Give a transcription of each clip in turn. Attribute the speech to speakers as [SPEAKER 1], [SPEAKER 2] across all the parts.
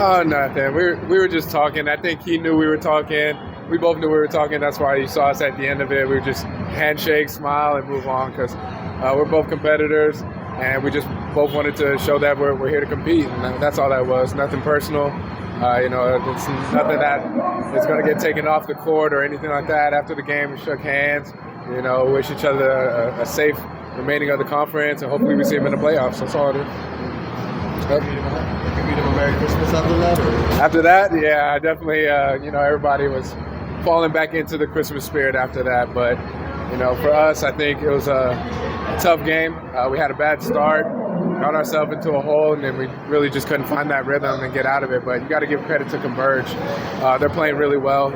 [SPEAKER 1] Oh, nothing. We were just talking. I think he knew we were talking. We both knew we were talking. That's why he saw us at the end of it. We were just handshake, smile, and move on because we're both competitors, and we just both wanted to show that we're here to compete. And that's all that was. Nothing personal. It's nothing that is going to get taken off the court or anything like that. After the game, we shook hands. Wish each other a safe remaining of the conference, and hopefully we see him in the playoffs. That's all it is.
[SPEAKER 2] Yep. Give him a Merry Christmas after that? Or?
[SPEAKER 1] After that, yeah, I definitely, everybody was falling back into the Christmas spirit after that. But, for us, I think it was a tough game. We had a bad start, got ourselves into a hole, and then we really just couldn't find that rhythm and get out of it. But you got to give credit to Converge. They're playing really well.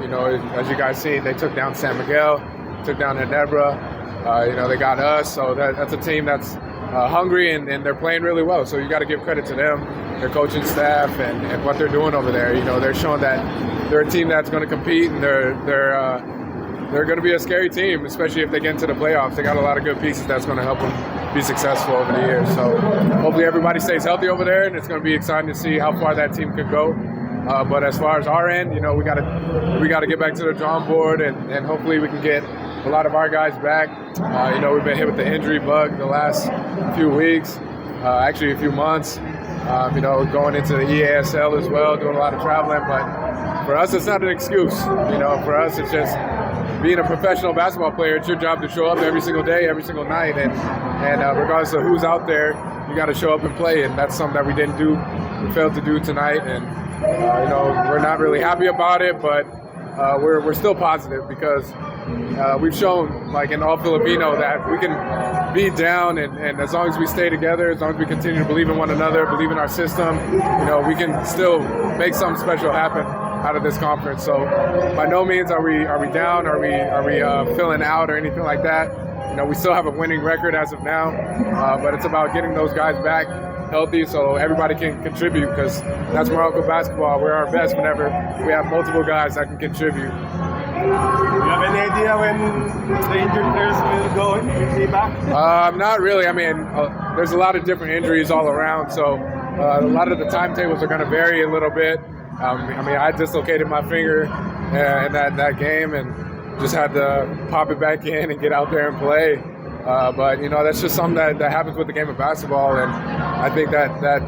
[SPEAKER 1] As you guys see, they took down San Miguel, took down Ginebra. They got us. So that's a team that's hungry, and they're playing really well. So you got to give credit to them, their coaching staff, and what they're doing over there. They're showing that they're a team that's going to compete, and they're going to be a scary team, especially if they get into the playoffs. They got a lot of good pieces that's going to help them be successful over the years. So hopefully everybody stays healthy over there, and it's going to be exciting to see how far that team could go. But as far as our end, we got to get back to the drawing board, and hopefully we can get a lot of our guys back. We've been hit with the injury bug the last few weeks, actually a few months. Going into the EASL as well, doing a lot of traveling. But for us, it's not an excuse. For us, it's just being a professional basketball player. It's your job to show up every single day, every single night, and regardless of who's out there, you got to show up and play. And that's something that we didn't do. We failed to do tonight, and we're not really happy about it, but we're still positive because we've shown, like in all Filipino, that we can be down, and as long as we stay together, as long as we continue to believe in one another, believe in our system, we can still make something special happen out of this conference. So by no means are we down, are we feeling out or anything like that. We still have a winning record as of now, but it's about getting those guys back healthy so everybody can contribute, because that's Meralco basketball. We're our best whenever we have multiple guys that can contribute.
[SPEAKER 3] Do you have any idea when the injured players will go and be back?
[SPEAKER 1] Not really. I mean, there's a lot of different injuries all around, so a lot of the timetables are going to vary a little bit. I dislocated my finger in that game and just had to pop it back in and get out there and play. But that's just something that happens with the game of basketball, and I think that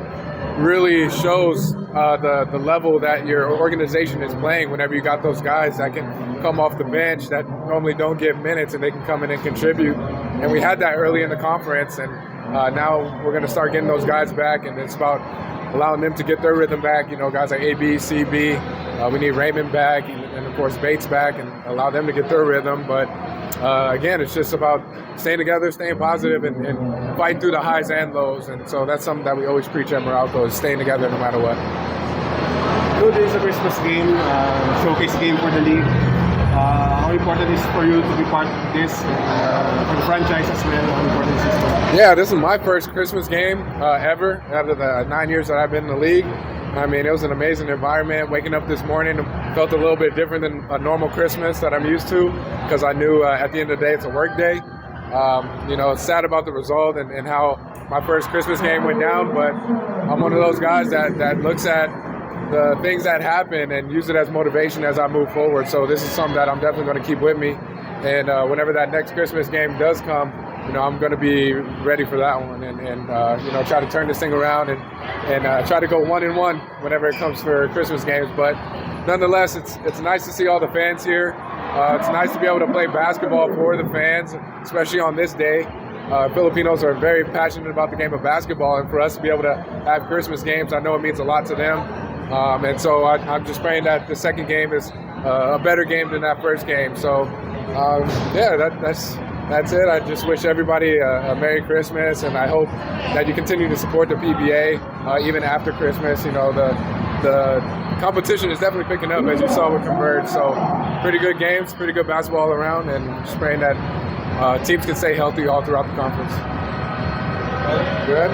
[SPEAKER 1] really shows the level that your organization is playing whenever you got those guys that can come off the bench that normally don't get minutes, and they can come in and contribute. And we had that early in the conference, and now we're going to start getting those guys back, and it's about allowing them to get their rhythm back. Guys like AB, CB, we need Raymond back, and of course Bates back, and allow them to get their rhythm. But again, it's just about staying together, staying positive, and fighting through the highs and lows. And so that's something that we always preach at Meralco, is staying together no matter what.
[SPEAKER 3] Today is a Christmas game, showcase game for the league. How important is for you to be part of this, for the franchise as well? How important is this?
[SPEAKER 1] Yeah, this is my first Christmas game ever after the 9 years that I've been in the league. It was an amazing environment. Waking up this morning felt a little bit different than a normal Christmas that I'm used to, because I knew at the end of the day it's a work day. It's sad about the result and how my first Christmas game went down, but I'm one of those guys that looks at the things that happen and use it as motivation as I move forward. So this is something that I'm definitely going to keep with me. And whenever that next Christmas game does come, I'm going to be ready for that one and try to turn this thing around and try to go 1-1 whenever it comes for Christmas games. But nonetheless, it's nice to see all the fans here. It's nice to be able to play basketball for the fans, especially on this day. Filipinos are very passionate about the game of basketball, and for us to be able to have Christmas games, I know it means a lot to them. And so I'm just praying that the second game is a better game than that first game. So, that's it. I just wish everybody a Merry Christmas, and I hope that you continue to support the PBA even after Christmas. The competition is definitely picking up, as you saw with Converge. So pretty good games, pretty good basketball all around, and just praying that teams can stay healthy all throughout the conference. Good?